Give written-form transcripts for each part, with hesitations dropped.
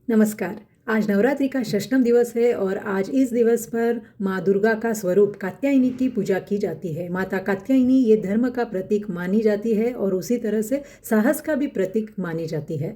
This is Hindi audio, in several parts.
नमस्कार। आज नवरात्रि का षष्ठम दिवस है और आज इस दिवस पर माँ दुर्गा का स्वरूप कात्यायनी की पूजा की जाती है। माता कात्यायनी ये धर्म का प्रतीक मानी जाती है और उसी तरह से साहस का भी प्रतीक मानी जाती है।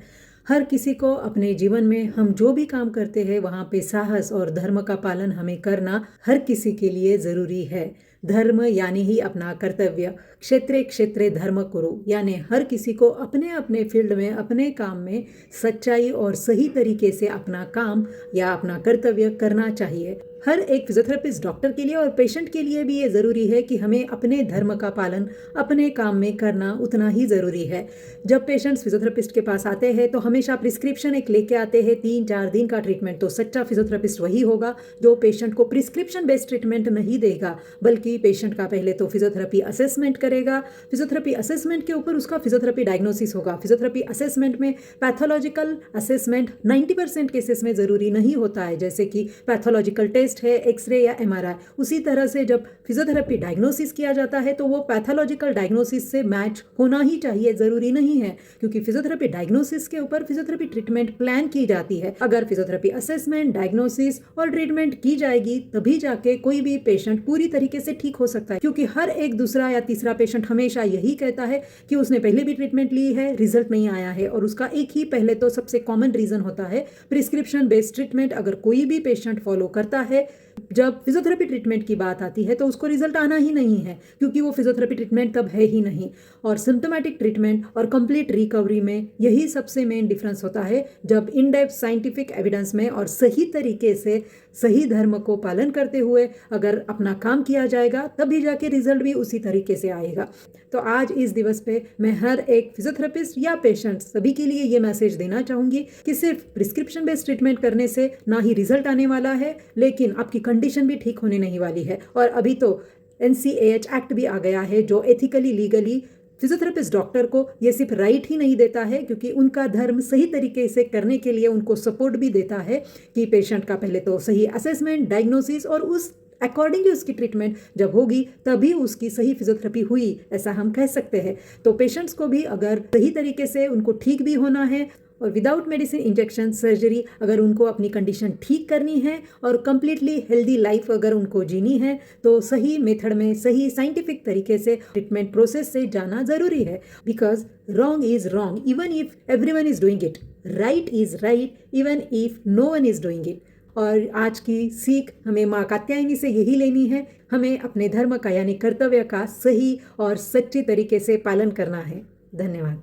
हर किसी को अपने जीवन में हम जो भी काम करते हैं वहाँ पे साहस और धर्म का पालन हमें करना हर किसी के लिए ज़रूरी है। धर्म यानी ही अपना कर्तव्य। क्षेत्रे क्षेत्रे धर्म कुरु यानी हर किसी को अपने अपने फील्ड में अपने काम में सच्चाई और सही तरीके से अपना काम या अपना कर्तव्य करना चाहिए। हर एक फिजियोथेरेपिस्ट डॉक्टर के लिए और पेशेंट के लिए भी ये ज़रूरी है कि हमें अपने धर्म का पालन अपने काम में करना उतना ही ज़रूरी है। जब पेशेंट्स फिजियोथेरेपिस्ट के पास आते हैं तो हमेशा प्रिस्क्रिप्शन एक लेके आते हैं 3-4 दिन का ट्रीटमेंट। तो सच्चा फिजियोथेरेपिस्ट वही होगा जो पेशेंट को प्रिस्क्रिप्शन बेस्ड ट्रीटमेंट नहीं देगा, बल्कि पेशेंट का पहले तो फिजियोथेरेपी असेसमेंट करेगा। फिजियोथेरेपी असेसमेंट के ऊपर उसका फिजियोथेरेपी डायग्नोसिस होगा। फिजियोथेरेपी असेसमेंट में पैथोलॉजिकल असेसमेंट 90% केसेस में ज़रूरी नहीं होता है, जैसे कि पैथोलॉजिकल टेस्ट है, एक्सरे या एमआरआई। उसी तरह से जब फिजियोथेरेपी डायग्नोसिस किया जाता है तो वो पैथोलॉजिकल डायग्नोसिस से मैच होना ही चाहिए, ज़रूरी नहीं है, क्योंकि फिजियोथेरेपी डायग्नोसिस के ऊपर फिजियोथेरेपी ट्रीटमेंट प्लान की जाती है। अगर फिजियोथेरेपी असेसमेंट, डायग्नोसिस और ट्रीटमेंट की जाएगी तभी जाके कोई भी पेशेंट पूरी तरीके से ठीक हो सकता है, क्योंकि हर एक दूसरा या तीसरा पेशेंट हमेशा यही कहता है कि उसने पहले भी ट्रीटमेंट ली है, रिजल्ट नहीं आया है। और उसका एक ही पहले तो सबसे कॉमन रीज़न होता है प्रिस्क्रिप्शन बेस्ड ट्रीटमेंट। अगर कोई भी पेशेंट फॉलो करता है, जब फिजियोथेरेपी ट्रीटमेंट की बात आती है तो उसको रिजल्ट आना ही नहीं है, क्योंकि वो फिजियोथेरेपी ट्रीटमेंट तब है ही नहीं। और सिम्टोमेटिक ट्रीटमेंट और कंप्लीट रिकवरी में यही सबसे मेन डिफरेंस होता है, जब इन डेप्थ साइंटिफिक एविडेंस में और सही तरीके से सही धर्म को पालन करते हुए अगर अपना काम किया जाएगा तभी जाके रिजल्ट भी उसी तरीके से आएगा। तो आज इस दिवस पे मैं हर एक फिजियोथेरेपिस्ट या पेशेंट सभी के लिए ये मैसेज देना चाहूँगी कि सिर्फ प्रिस्क्रिप्शन बेस्ड ट्रीटमेंट करने से ना ही रिजल्ट आने वाला है, लेकिन आपकी कंडीशन भी ठीक होने नहीं वाली है। और अभी तो NCAH एक्ट भी आ गया है जो एथिकली लीगली फिजियोथेरेपिस्ट डॉक्टर को ये सिर्फ राइट ही नहीं देता है, क्योंकि उनका धर्म सही तरीके से करने के लिए उनको सपोर्ट भी देता है कि पेशेंट का पहले तो सही असेसमेंट, डायग्नोसिस और उस अकॉर्डिंगली उसकी ट्रीटमेंट जब होगी तभी उसकी सही फिजियोथेरेपी हुई, ऐसा हम कह सकते हैं। तो पेशेंट्स को भी अगर सही तरीके से उनको ठीक भी होना है और विदाउट मेडिसिन, इंजेक्शन, सर्जरी, अगर उनको अपनी कंडीशन ठीक करनी है और कंप्लीटली हेल्दी लाइफ अगर उनको जीनी है तो सही मेथड में, सही साइंटिफिक तरीके से ट्रीटमेंट प्रोसेस से जाना ज़रूरी है। Because wrong is wrong even if everyone is doing it, right is right even if no one is doing it. और आज की सीख हमें माँ कात्यायनी से यही लेनी है, हमें अपने धर्म का यानी कर्तव्य का सही और सच्ची तरीके से पालन करना है। धन्यवाद।